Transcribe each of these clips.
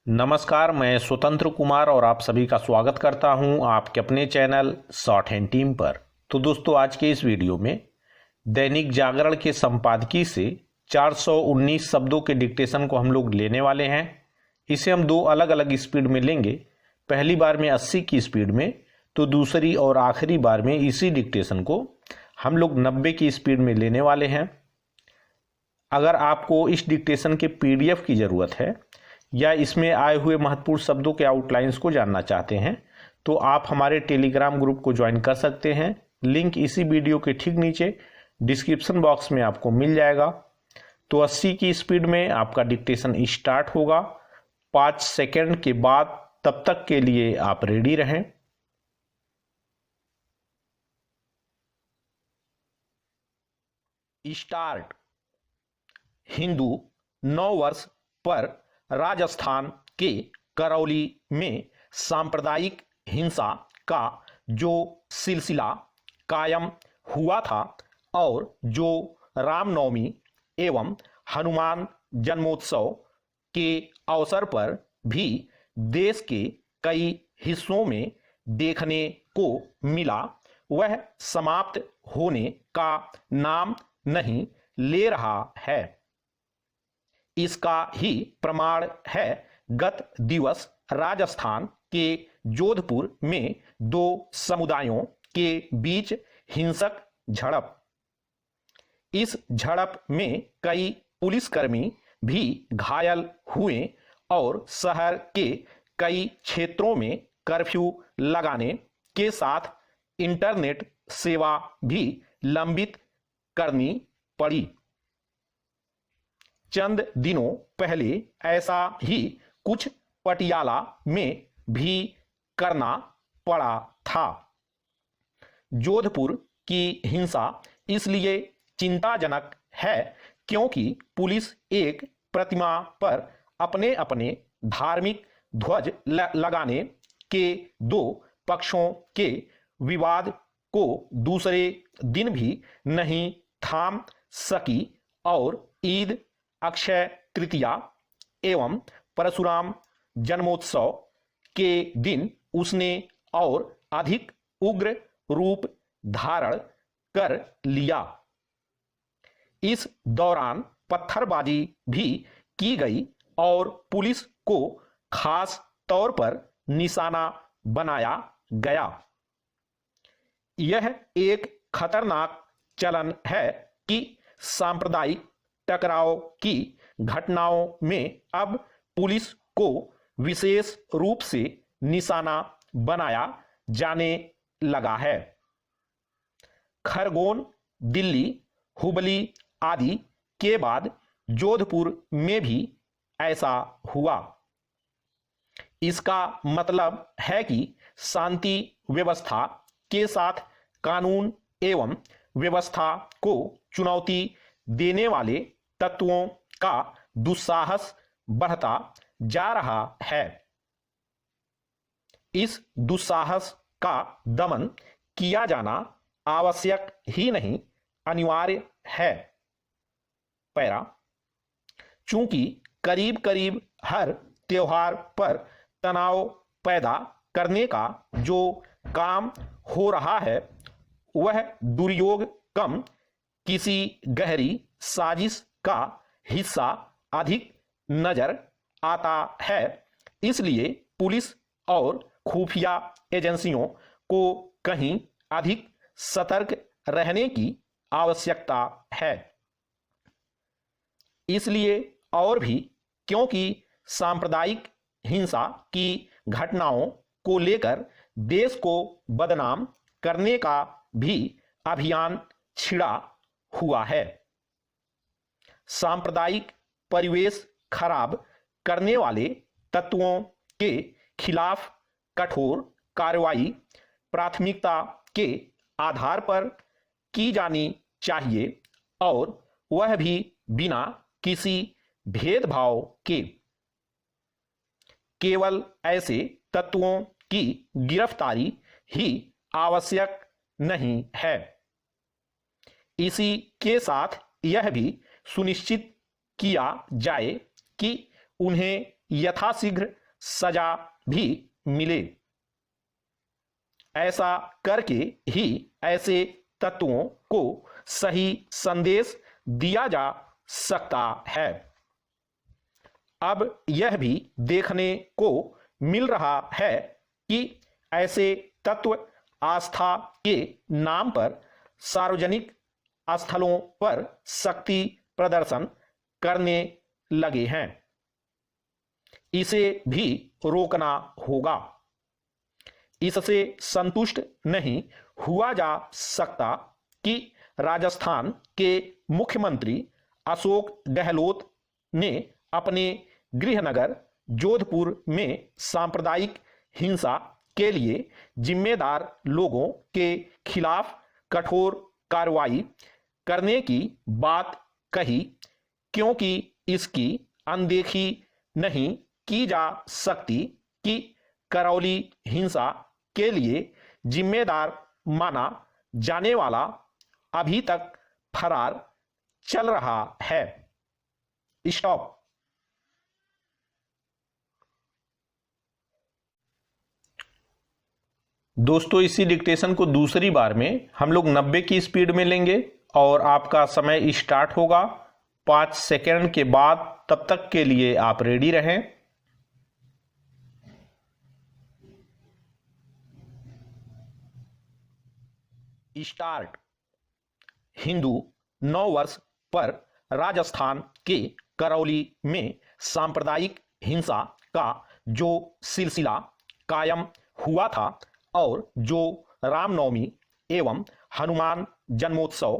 नमस्कार, मैं स्वतंत्र कुमार और आप सभी का स्वागत करता हूं आपके अपने चैनल शॉर्ट हैंड टीम पर। तो दोस्तों, आज के इस वीडियो में दैनिक जागरण के संपादकीय से 419 शब्दों के डिक्टेशन को हम लोग लेने वाले हैं। इसे हम दो अलग अलग स्पीड में लेंगे। पहली बार में 80 की स्पीड में, तो दूसरी और आखिरी बार में इसी डिक्टेशन को हम लोग 90 की स्पीड में लेने वाले हैं। अगर आपको इस डिक्टेशन के PDF की ज़रूरत है या इसमें आए हुए महत्वपूर्ण शब्दों के आउटलाइंस को जानना चाहते हैं, तो आप हमारे टेलीग्राम ग्रुप को ज्वाइन कर सकते हैं। लिंक इसी वीडियो के ठीक नीचे डिस्क्रिप्शन बॉक्स में आपको मिल जाएगा। तो 80 की स्पीड में आपका डिक्टेशन स्टार्ट होगा 5 सेकंड के बाद। तब तक के लिए आप रेडी रहें। स्टार्ट। हिंदू नववर्ष पर राजस्थान के करौली में सांप्रदायिक हिंसा का जो सिलसिला कायम हुआ था और जो रामनवमी एवं हनुमान जन्मोत्सव के अवसर पर भी देश के कई हिस्सों में देखने को मिला, वह समाप्त होने का नाम नहीं ले रहा है। इसका ही प्रमाण है गत दिवस राजस्थान के जोधपुर में दो समुदायों के बीच हिंसक झड़प। इस झड़प में कई पुलिसकर्मी भी घायल हुए और शहर के कई क्षेत्रों में कर्फ्यू लगाने के साथ इंटरनेट सेवा भी लंबित करनी पड़ी। चंद दिनों पहले ऐसा ही कुछ पटियाला में भी करना पड़ा था। जोधपुर की हिंसा इसलिए चिंताजनक है क्योंकि पुलिस एक प्रतिमा पर अपने अपने धार्मिक ध्वज लगाने के दो पक्षों के विवाद को दूसरे दिन भी नहीं थाम सकी और ईद, अक्षय तृतीया एवं परशुराम जन्मोत्सव के दिन उसने और अधिक उग्र रूप धारण कर लिया। इस दौरान पत्थरबाजी भी की गई और पुलिस को खास तौर पर निशाना बनाया गया। यह एक खतरनाक चलन है कि सांप्रदायिक टकराव की घटनाओं में अब पुलिस को विशेष रूप से निशाना बनाया जाने लगा है। खरगोन, दिल्ली, हुबली आदि के बाद जोधपुर में भी ऐसा हुआ। इसका मतलब है कि शांति व्यवस्था के साथ कानून एवं व्यवस्था को चुनौती देने वाले तत्वों का दुस्साहस बढ़ता जा रहा है। इस दुस्साहस का दमन किया जाना आवश्यक ही नहीं, अनिवार्य है। पैरा। चूंकि करीब करीब हर त्योहार पर तनाव पैदा करने का जो काम हो रहा है, वह दुर्योग कम किसी गहरी साजिश का हिस्सा अधिक नजर आता है। इसलिए पुलिस और खुफिया एजेंसियों को कहीं अधिक सतर्क रहने की आवश्यकता है। इसलिए और भी क्योंकि सांप्रदायिक हिंसा की घटनाओं को लेकर देश को बदनाम करने का भी अभियान छिड़ा हुआ है। सांप्रदायिक परिवेश खराब करने वाले तत्वों के खिलाफ कठोर कार्रवाई प्राथमिकता के आधार पर की जानी चाहिए और वह भी बिना किसी भेदभाव के। केवल ऐसे तत्वों की गिरफ्तारी ही आवश्यक नहीं है। इसी के साथ यह भी सुनिश्चित किया जाए कि उन्हें यथाशीघ्र सजा भी मिले। ऐसा करके ही ऐसे तत्वों को सही संदेश दिया जा सकता है। अब यह भी देखने को मिल रहा है कि ऐसे तत्व आस्था के नाम पर सार्वजनिक स्थलों पर शक्ति प्रदर्शन करने लगे हैं। इसे भी रोकना होगा। इससे संतुष्ट नहीं हुआ जा सकता कि राजस्थान के मुख्यमंत्री अशोक गहलोत ने अपने गृहनगर जोधपुर में सांप्रदायिक हिंसा के लिए जिम्मेदार लोगों के खिलाफ कठोर कार्रवाई करने की बात कही, क्योंकि इसकी अनदेखी नहीं की जा सकती कि करौली हिंसा के लिए जिम्मेदार माना जाने वाला अभी तक फरार चल रहा है। स्टॉप। दोस्तों, इसी डिक्टेशन को दूसरी बार में हम लोग 90 की स्पीड में लेंगे और आपका समय स्टार्ट होगा 5 सेकंड के बाद। तब तक के लिए आप रेडी रहें। स्टार्ट। हिंदू नववर्ष पर राजस्थान के करौली में सांप्रदायिक हिंसा का जो सिलसिला कायम हुआ था और जो रामनवमी एवं हनुमान जन्मोत्सव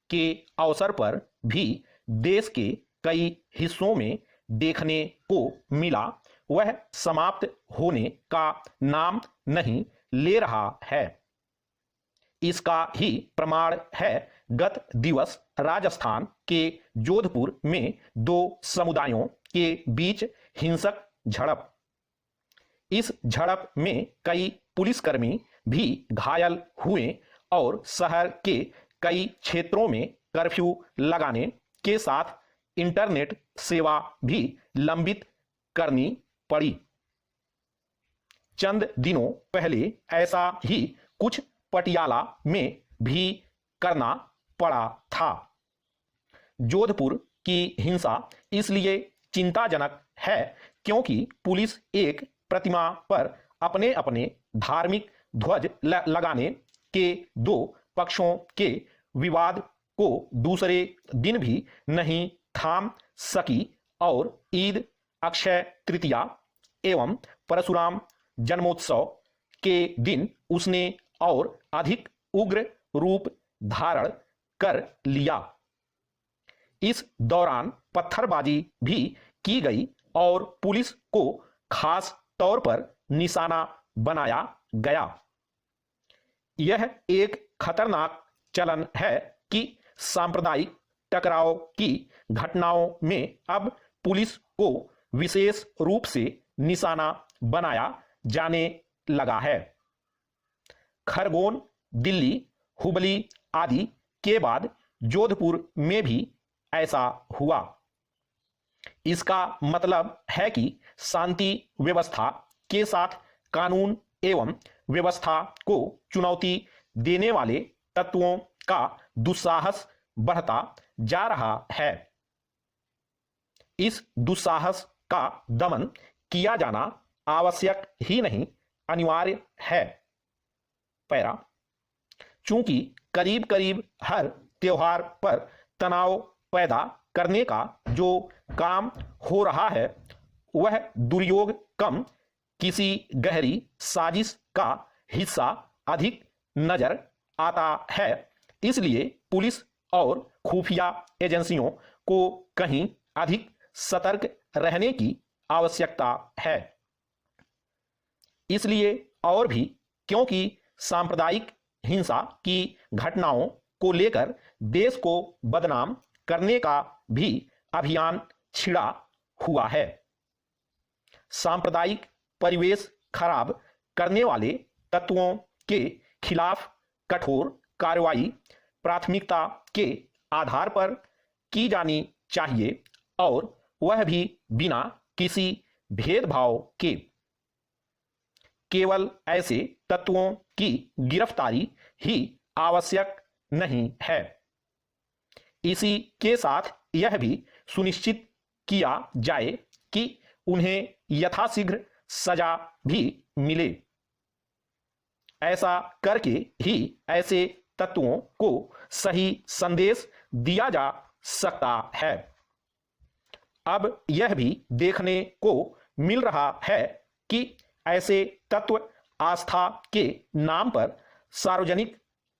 के अवसर पर भी देश के कई हिस्सों में देखने को मिला, वह समाप्त होने का नाम नहीं ले रहा है। इसका ही प्रमाण है गत दिवस राजस्थान के जोधपुर में 2 समुदायों के बीच हिंसक झड़प। इस झड़प में कई पुलिसकर्मी भी घायल हुए और शहर के कई क्षेत्रों में कर्फ्यू लगाने के साथ इंटरनेट सेवा भी लंबित करनी पड़ी। चंद दिनों पहले ऐसा ही कुछ पटियाला में भी करना पड़ा था। जोधपुर की हिंसा इसलिए चिंताजनक है क्योंकि पुलिस एक प्रतिमा पर अपने अपने धार्मिक ध्वज लगाने के 2 पक्षों के विवाद को दूसरे दिन भी नहीं थाम सकी और ईद, अक्षय तृतीया एवं परशुराम जन्मोत्सव के दिन उसने और अधिक उग्र रूप धारण कर लिया। इस दौरान पत्थरबाजी भी की गई और पुलिस को खास तौर पर निशाना बनाया गया। यह एक खतरनाक चलन है कि सांप्रदायिक टकराव की घटनाओं में अब पुलिस को विशेष रूप से निशाना बनाया जाने लगा है। खरगोन, दिल्ली, हुबली आदि के बाद जोधपुर में भी ऐसा हुआ। इसका मतलब है कि शांति व्यवस्था के साथ कानून एवं व्यवस्था को चुनौती देने वाले तत्वों का दुस्साहस बढ़ता जा रहा है। इस दुस्साहस का दमन किया जाना आवश्यक ही नहीं, अनिवार्य है। पैरा। चूंकि करीब करीब हर त्योहार पर तनाव पैदा करने का जो काम हो रहा है वह दुर्योग कम किसी गहरी साजिश का हिस्सा अधिक नजर आता है। इसलिए पुलिस और खुफिया एजेंसियों को कहीं अधिक सतर्क रहने की आवश्यकता है। इसलिए और भी क्योंकि सांप्रदायिक हिंसा की घटनाओं को लेकर देश को बदनाम करने का भी अभियान छिड़ा हुआ है। सांप्रदायिक परिवेश खराब करने वाले तत्वों के खिलाफ कठोर कार्रवाई प्राथमिकता के आधार पर की जानी चाहिए और वह भी बिना किसी भेदभाव के। केवल ऐसे तत्वों की गिरफ्तारी ही आवश्यक नहीं है। इसी के साथ यह भी सुनिश्चित किया जाए कि उन्हें यथाशीघ्र सजा भी मिले। ऐसा करके ही ऐसे तत्वों को सही संदेश दिया जा सकता है। अब यह भी देखने को मिल रहा है कि ऐसे तत्व आस्था के नाम पर सार्वजनिक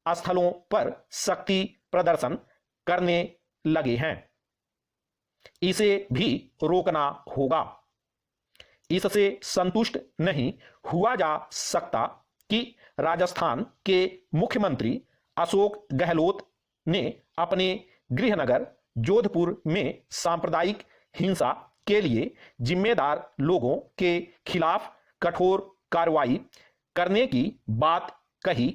स्थलों पर शक्ति प्रदर्शन करने लगे हैं। इसे भी रोकना होगा। इससे संतुष्ट नहीं हुआ जा सकता कि राजस्थान के मुख्यमंत्री अशोक गहलोत ने अपने गृहनगर जोधपुर में सांप्रदायिक हिंसा के लिए जिम्मेदार लोगों के खिलाफ कठोर कार्रवाई करने की बात कही,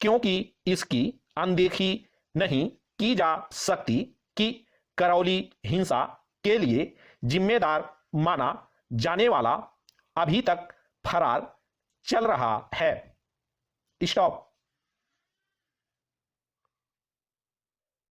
क्योंकि इसकी अनदेखी नहीं की जा सकती कि करौली हिंसा के लिए जिम्मेदार माना जाने वाला अभी तक फरार चल रहा है। स्टॉप।